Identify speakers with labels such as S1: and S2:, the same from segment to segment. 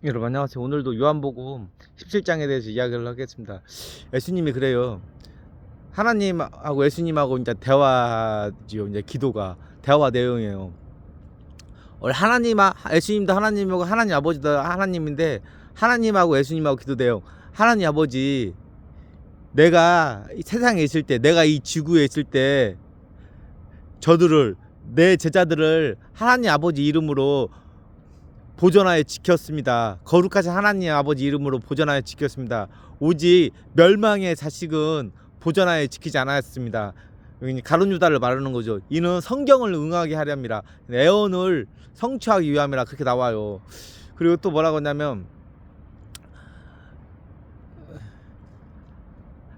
S1: 여러분 안녕하세요. 오늘도 요한복음 17장에 대해서 이야기를 하겠습니다. 예수님이 그래요. 하나님하고 예수님하고 이제 대화지요. 이제 기도가 대화 내용이에요. 원래 예수님도 하나님이고 하나님 아버지도 하나님인데 하나님하고 예수님하고 기도 내용. 하나님 아버지, 내가 이 세상에 있을 때, 내가 이 지구에 있을 때 내 제자들을 하나님 아버지 이름으로 보존하여 지켰습니다. 거룩하신 하나님 아버지 이름으로 보존하여 지켰습니다. 오직 멸망의 자식은 보존하여 지키지 않았습니다. 가룟 유다를 말하는 거죠. 이는 성경을 응하게 하려 합니다. 애언을 성취하기 위함이라 그렇게 나와요. 그리고 또 뭐라고 하냐면,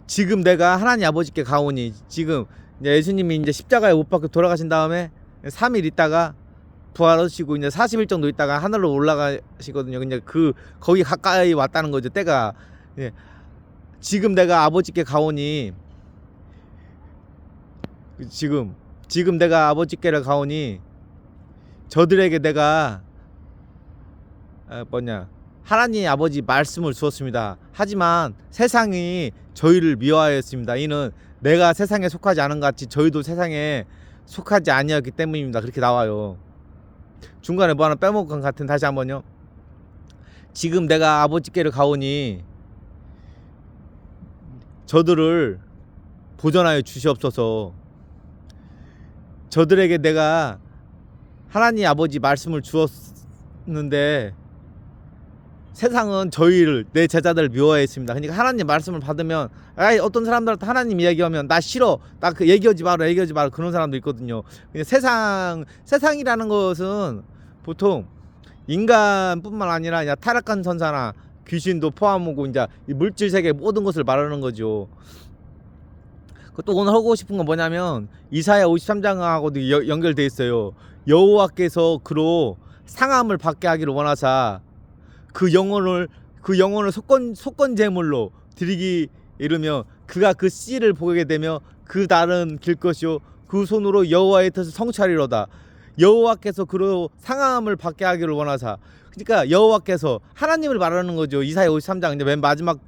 S1: 지금 내가 하나님 아버지께 가오니, 지금 이제 예수님이 이제 십자가에 못 박혀 돌아가신 다음에 3일 있다가 부활하시고 이제 40일 정도 있다가 하늘로 올라가시거든요. 근데 거기 가까이 왔다는 거죠. 때가. 예. 지금 내가 아버지께 가오니, 지금 내가 아버지께를 가오니 저들에게 내가 하나님 아버지 말씀을 주었습니다. 하지만 세상이 저희를 미워하였습니다. 이는 내가 세상에 속하지 않은 것 같이 저희도 세상에 속하지 아니었기 때문입니다. 그렇게 나와요. 중간에 뭐 하나 빼먹은 것 같은. 다시 한번요. 지금 내가 아버지께를 가오니 저들을 보존하여 주시옵소서. 저들에게 내가 하나님 아버지 말씀을 주었는데 세상은 내 제자들을 미워했습니다. 그러니까 하나님 말씀을 받으면, 어떤 사람들한테 하나님 이야기하면 나 싫어, 나 그 얘기하지 마라 그런 사람도 있거든요. 세상이라는 것은 보통 인간뿐만 아니라 이제 타락한 천사나 귀신도 포함하고 이제 이 물질 세계 모든 것을 말하는 거죠. 또 오늘 하고 싶은 건 뭐냐면 이사야 53장하고도 연결돼 있어요. 여호와께서 그로 상함을 받게 하기를 원하사 그 영혼을 속건 제물로 드리기 이르며 그가 그 씨를 보게 되며 그 날은 길 것이요 그 손으로 여호와의 뜻을 성취하리로다. 여호와께서 그로 상함을 받게 하기를 원하사. 그러니까 여호와께서 하나님을 말하는 거죠. 이사야 53장 이제 맨 마지막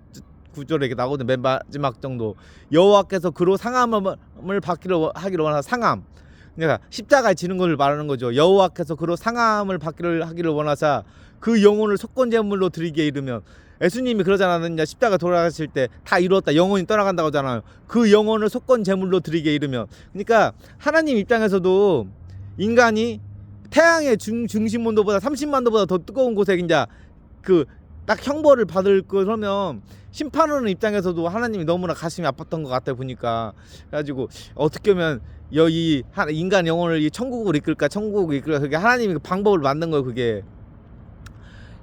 S1: 구절에 이렇게 나오거든. 맨 마지막 정도. 여호와께서 그로 상함을 하기를 원하사. 상함. 그러니까 십자가에 지는 것을 말하는 거죠. 여호와께서 그로 상함을 하기를 원하사 그 영혼을 속건제물로 드리기에 이르면, 예수님이 그러지 않았느냐. 십자가 돌아가실 때 다 이루었다, 영혼이 떠나간다고 하잖아요. 그 영혼을 속건제물로 드리기에 이르면, 그러니까 하나님 입장에서도 인간이 태양의 중심온도보다 30만도보다 더 뜨거운 곳에 이제 딱 형벌을 받을 그러면 심판하는 입장에서도 하나님이 너무나 가슴이 아팠던 것 같아요. 보니까. 그래가지고 어떻게 하면 이 인간 영혼을 이 천국을 이끌까 그게 하나님이 그 방법을 만든 거예요. 그게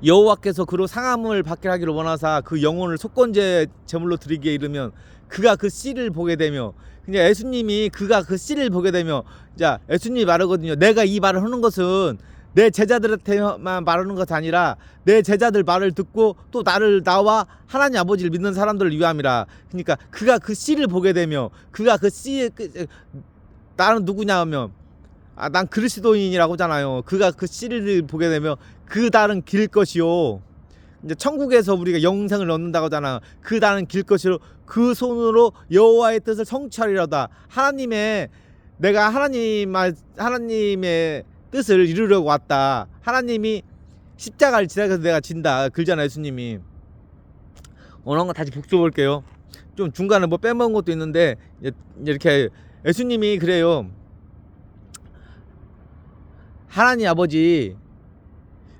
S1: 여호와께서 그로 상함을 받게 하기를 원하사 그 영혼을 속건제 제물로 드리기에 이르면 그가 그 씨를 보게 되며, 그냥 예수님이 그가 그 씨를 보게 되며, 자, 예수님이 말하거든요. 내가 이 말을 하는 것은 내 제자들한테만 말하는 것이 아니라 내 제자들 말을 듣고 또 나와 하나님 아버지를 믿는 사람들을 위함이라. 그러니까 그가 그 씨를 보게 되며, 나는 누구냐 하면 난 그리스도인이라고 하잖아요. 그가 그 씨를 보게 되면 그 달은 길 것이요. 이제 천국에서 우리가 영생을 얻는다고 하잖아. 그 달은 길 것이요 그 손으로 여호와의 뜻을 성취하리로다. 내가 하나님의 뜻을 이루려고 왔다. 하나님이 십자가를 지나서 내가 진다. 그러잖아 예수님이. 오늘 한번 다시 복습해 볼게요. 좀 중간에 뭐 빼먹은 것도 있는데 이렇게 예수님이 그래요. 하나님 아버지,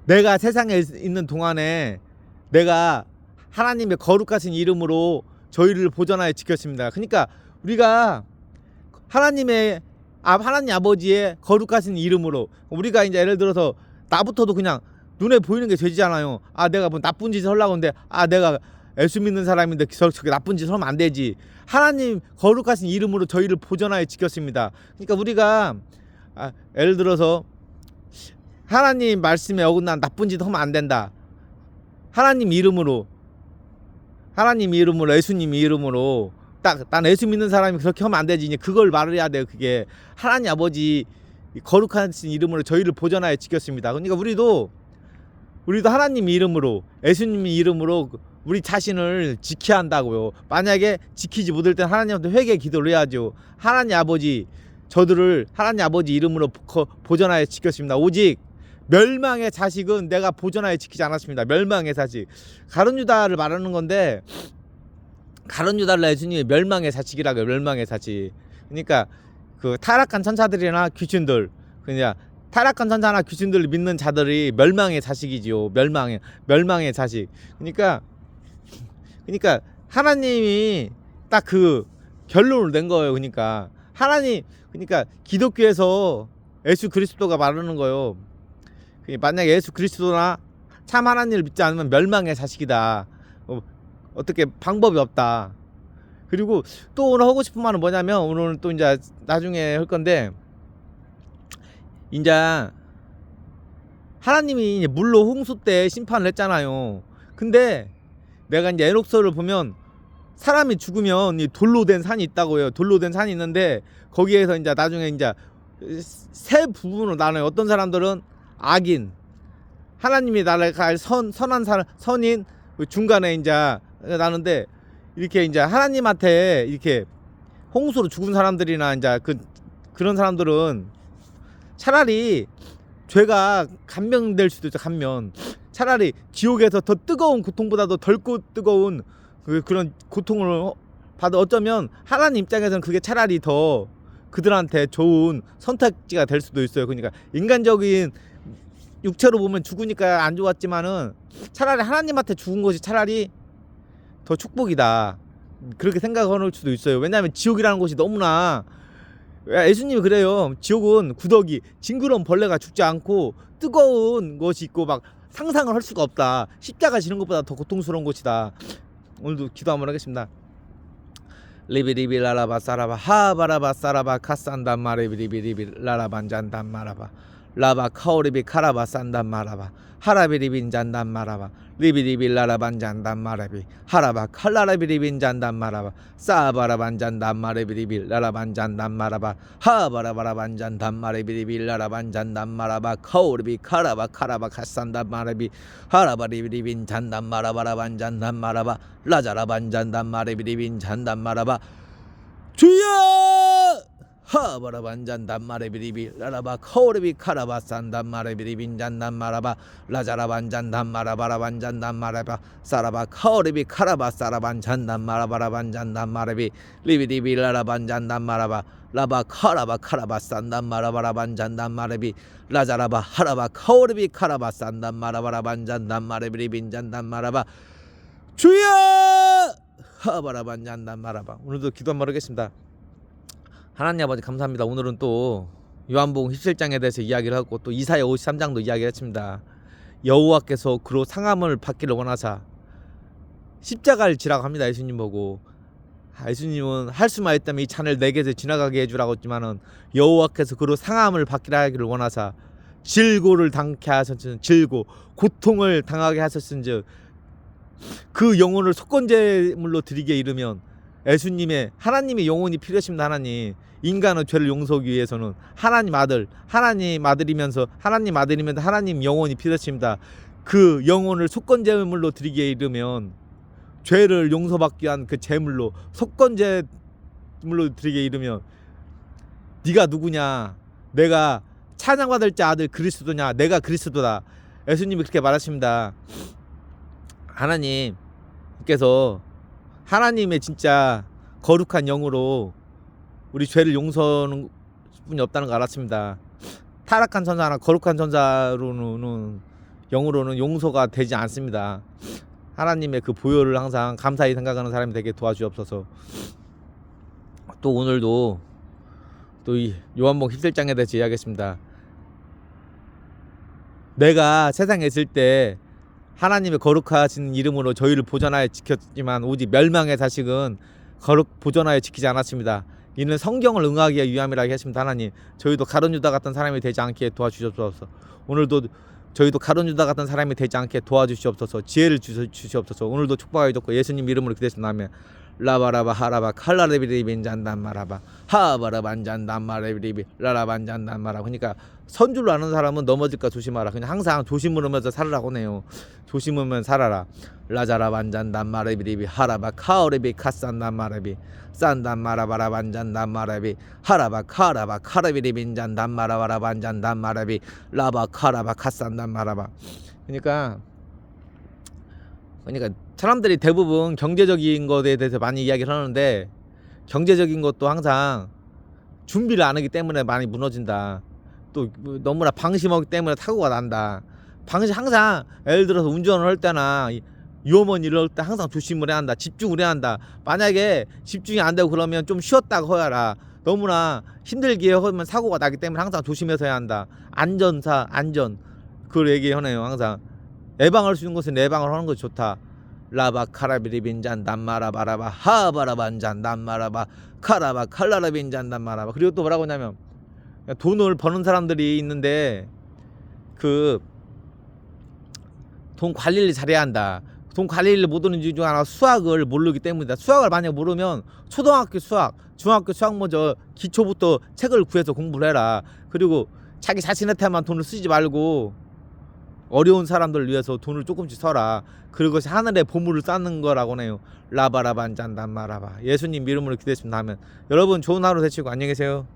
S1: 내가 세상에 있는 동안에 내가 하나님의 거룩하신 이름으로 저희를 보존하여 지켰습니다. 그러니까 우리가 하나님 아버지의 거룩하신 이름으로, 우리가 이제 예를 들어서 나부터도 그냥 눈에 보이는 게 죄지잖아요. 내가 뭐 나쁜 짓을 하려고 하는데 내가 예수 믿는 사람인데 저렇게 나쁜 짓을 하면 안 되지. 하나님 거룩하신 이름으로 저희를 보존하여 지켰습니다. 그러니까 우리가 예를 들어서 하나님 말씀에 어긋난 나쁜 짓 하면 안 된다. 하나님 이름으로 예수님 이름으로 난 예수 믿는 사람이 그렇게 하면 안 되지. 이제 그걸 말을 해야 돼요. 그게 하나님 아버지 거룩하신 이름으로 저희를 보존하여 지켰습니다. 그러니까 우리도 우리도 하나님 이름으로, 예수님 이름으로 우리 자신을 지켜야 한다고요. 만약에 지키지 못할 땐 하나님한테 회개 기도를 해야죠. 하나님 아버지, 저들을 하나님 아버지 이름으로 보존하여 지켰습니다. 오직 멸망의 자식은 내가 보존하여 지키지 않았습니다. 멸망의 자식. 가룟 유다를 말하는 건데, 가룟 유다를 예수님이 멸망의 자식이라고요. 멸망의 자식. 그러니까 그 타락한 천사들이나 귀신들, 그냥 타락한 천사나 귀신들을 믿는 자들이 멸망의 자식이지요. 멸망의 자식. 그러니까 하나님이 딱 그 결론을 낸 거예요. 그러니까 기독교에서 예수 그리스도가 말하는 거예요. 만약에 예수 그리스도나 참 하나님을 믿지 않으면 멸망의 자식이다. 어떻게 방법이 없다. 그리고 또 오늘 하고 싶은 말은 뭐냐면, 오늘은 또 이제 나중에 할 건데, 이제 하나님이 이제 물로 홍수 때 심판을 했잖아요. 근데 내가 이제 에녹서를 보면 사람이 죽으면 이 돌로 된 산이 있다고 해요. 돌로 된 산이 있는데 거기에서 이제 나중에 이제 세 부분으로 나눠요. 어떤 사람들은 악인, 하나님이 나를 갈 선한 사람, 선인, 중간에 이제 나는데, 이렇게 이제 하나님한테 이렇게 홍수로 죽은 사람들이나 이제 그런 사람들은 차라리 죄가 감면될 수도 있죠. 감면. 차라리 지옥에서 더 뜨거운 고통보다도 덜 뜨거운 그런 고통을 받아. 어쩌면 하나님 입장에서는 그게 차라리 더 그들한테 좋은 선택지가 될 수도 있어요. 그러니까 인간적인 육체로 보면 죽으니까 안 좋았지만은 차라리 하나님한테 죽은 것이 차라리 더 축복이다. 그렇게 생각할 수도 있어요. 왜냐하면 지옥이라는 곳이 너무나, 예수님이 그래요. 지옥은 구더기, 징그러운 벌레가 죽지 않고 뜨거운 것이 있고 막 상상을 할 수가 없다. 십자가 지는 것보다 더 고통스러운 곳이다. 오늘도 기도 한번 하겠습니다. 리비리비 라라바 사라바 하바라바 사라바 카산단 마리비리비리비 라라반 잔단 마라바 라바 카오리비 카라바 산단 마라바 하라비리빈 잔단 마라바 리비리비 라라반 잔단 마라비 하라바 칼라라비리빈 잔단 마라바 사바라반 잔단 마리비리비 라라반 잔단 마라바 하바라바라반 잔단 마리비리비 라라반 잔단 마라바 카오리비 카라바 카산단 마라비 하라바리비리빈 잔단 마라바라반 잔단 마라바 라자라반 잔단 마리비리빈 잔단 마라바 주여 하바라반 잔단 마레비리비 라라바 카오리비 카라바 산단 마레비리빈 잔단 마라바 라자라반 잔단 마라바라반 잔단 마라바 사라바 카오리비 카라바 사라반 잔단 마라바라반 잔단 마레비 리비리비 라라반 잔단 마라바 라바 카라바 산단 마라바라반 잔단 마레비 라자라바 하라바 카오리비 카라바 산단 마라바라반 잔단 마레비리빈 잔단 마라바 주여 하바라반 잔단 마라바. 오늘도 기도 한번 하겠습니다. 하나님 아버지 감사합니다. 오늘은 또 요한복음 17장에 대해서 이야기를 하고 또 이사야 53장도 이야기를 했습니다. 여호와께서 그로 상함을 받기를 원하사 십자가를 지라고 합니다. 예수님 보고. 예수님은 할 수만 있다면 이 잔을 내게서 지나가게 해주라고 했지만은 여호와께서 그로 상함을 받기를 원하사 질고를 당케 하셨은즉, 질고 고통을 당하게 하셨은즉 그 영혼을 속건제물로 드리게 이르면, 예수님의 하나님의 영혼이 필요하십니다. 하나님, 인간의 죄를 용서하기 위해서는 하나님 아들이면서 하나님 영혼이 필요하십니다. 그 영혼을 속건제물로 드리게 이르면, 죄를 용서받기 위한 그 제물로 속건제물로 드리게 이르면, 네가 누구냐, 내가 찬양받을 자 아들 그리스도냐, 내가 그리스도다. 예수님이 그렇게 말하십니다. 하나님께서 하나님의 진짜 거룩한 영으로 우리 죄를 용서하는 분이 없다는 걸 알았습니다. 타락한 천사나 거룩한 천사로는 영으로는 용서가 되지 않습니다. 하나님의 그 보혈을 항상 감사히 생각하는 사람이 되게 도와주옵소서. 또 오늘도 또 이 요한복음 17장에 대해서 이야기했습니다. 내가 세상에 있을 때 하나님의 거룩하신 이름으로 저희를 보존하여 지켰지만 오직 멸망의 자식은 보존하여 지키지 않았습니다. 이는 성경을 응하기 위함이라고 했습니다. 하나님, 저희도 가룟 유다 같은 사람이 되지 않게 도와주시옵소서. 오늘도 저희도 가룟 유다 같은 사람이 되지 않게 도와주시옵소서. 지혜를 주시옵소서. 오늘도 축복하여 줬고 예수님 이름으로 기도했습니다. 아멘. 라바라바 하라바 칼라레비리빈 잔단 마라바 하바라반 잔단 마레비리비 라라반 잔단 마라. 그러니까 선줄 아는 사람은 넘어질까 조심하라. 그냥 항상 조심하면서 살으라고 해요. 조심하면 살아라. 라자라 반잔 단마레비리비 하라바 카오레비 카산 단마레비 싼단 마라바라 반잔 단마레비 하라바 카라바 카레비리빈잔 단마라바라 반잔 단마레비 라바 카라바 카산 단마라바. 그러니까 사람들이 대부분 경제적인 것에 대해서 많이 이야기를 하는데 경제적인 것도 항상 준비를 안 하기 때문에 많이 무너진다. 또 너무나 방심하기 때문에 사고가 난다. 항상 예를 들어서 운전을 할 때나 위험한 일을 할 때 항상 조심을 해야 한다. 집중을 해야 한다. 만약에 집중이 안 되고 그러면 좀 쉬었다가 해라. 너무나 힘들게 하면 사고가 나기 때문에 항상 조심해서 해야 한다. 안전 그걸 얘기하네요. 항상 예방할 수 있는 것은 예방을 하는 것이 좋다. 라바 카라비리빈잔 남마라바라바 하바라반잔 남마라바 카라바 칼라라빈잔 남마라바. 그리고 또 뭐라고 하냐면 돈을 버는 사람들이 있는데 그 돈 관리를 잘해야 한다. 돈 관리를 못하는 이유 중 하나 수학을 모르기 때문이다. 수학을 만약 모르면 초등학교 수학, 중학교 수학 먼저 기초부터 책을 구해서 공부를 해라. 그리고 자기 자신한테만 돈을 쓰지 말고 어려운 사람들을 위해서 돈을 조금씩 써라. 그것이 하늘의 보물을 쌓는 거라고 해요. 라바라반잔 단마라바. 예수님 이름으로 기도했습니다 하면 여러분 좋은 하루 되시고 안녕히 계세요.